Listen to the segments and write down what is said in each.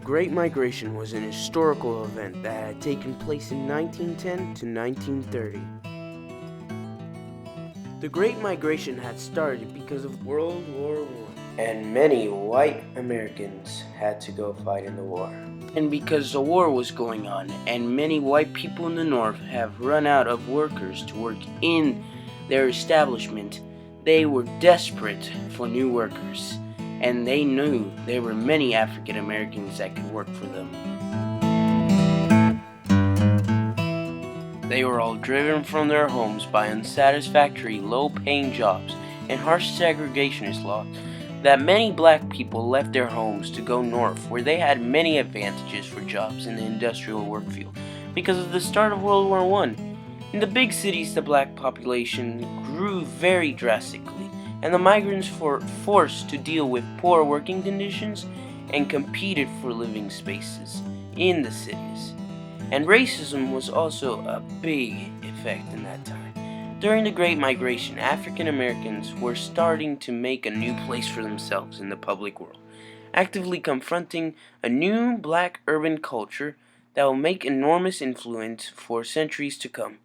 Great Migration was an historical event that had taken place in 1910 to 1930. The Great Migration had started because of World War I, and many white Americans had to go fight in the war. And because the war was going on, and many white people in the North have run out of workers to work in their establishment, they were desperate for new workers. And they knew there were many African Americans that could work for them. They were all driven from their homes by unsatisfactory, low-paying jobs and harsh segregationist laws that many black people left their homes to go north, where they had many advantages for jobs in the industrial work field because of the start of World War I. In the big cities, the black population grew very drastically, and the migrants were forced to deal with poor working conditions and competed for living spaces in the cities. And racism was also a big effect in that time. During the Great Migration, African Americans were starting to make a new place for themselves in the public world, actively confronting a new black urban culture that will make enormous influence for centuries to come.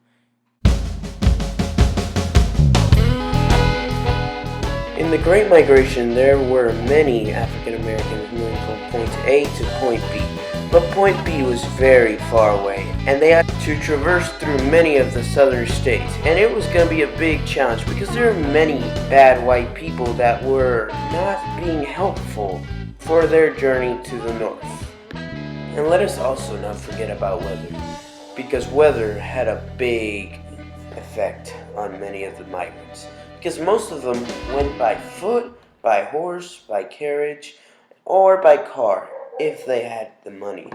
In the Great Migration, there were many African Americans moving from point A to point B, but point B was very far away, and they had to traverse through many of the southern states, and it was going to be a big challenge because there are many bad white people that were not being helpful for their journey to the north. And let us also not forget about weather, because weather had a big effect on many of the migrants. Because most of them went by foot, by horse, by carriage, or by car, if they had the money.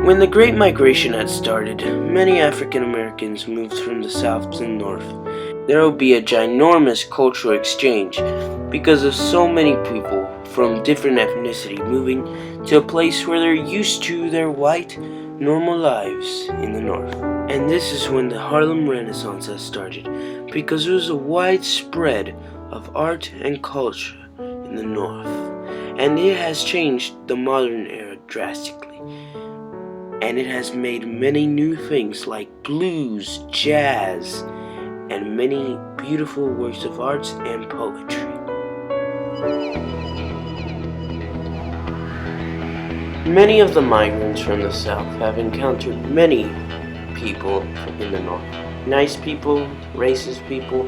When the Great Migration had started, many African Americans moved from the south to the north. There would be a ginormous cultural exchange because of so many people from different ethnicity moving to a place where they're used to their white, normal lives in the north. And this is when the Harlem Renaissance has started, because there was a wide spread of art and culture in the north, and it has changed the modern era drastically, and it has made many new things like blues, jazz, and many beautiful works of arts and poetry. Many of the migrants from the south have encountered many people in the north. Nice people, racist people,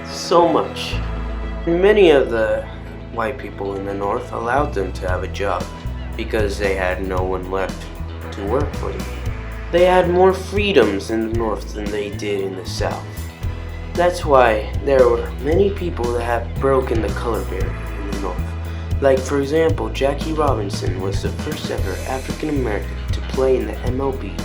so much. Many of the white people in the north allowed them to have a job because they had no one left to work for them. They had more freedoms in the north than they did in the south. That's why there were many people that have broken the color barrier in the north. Like, for example, Jackie Robinson was the first ever African American to play in the MLB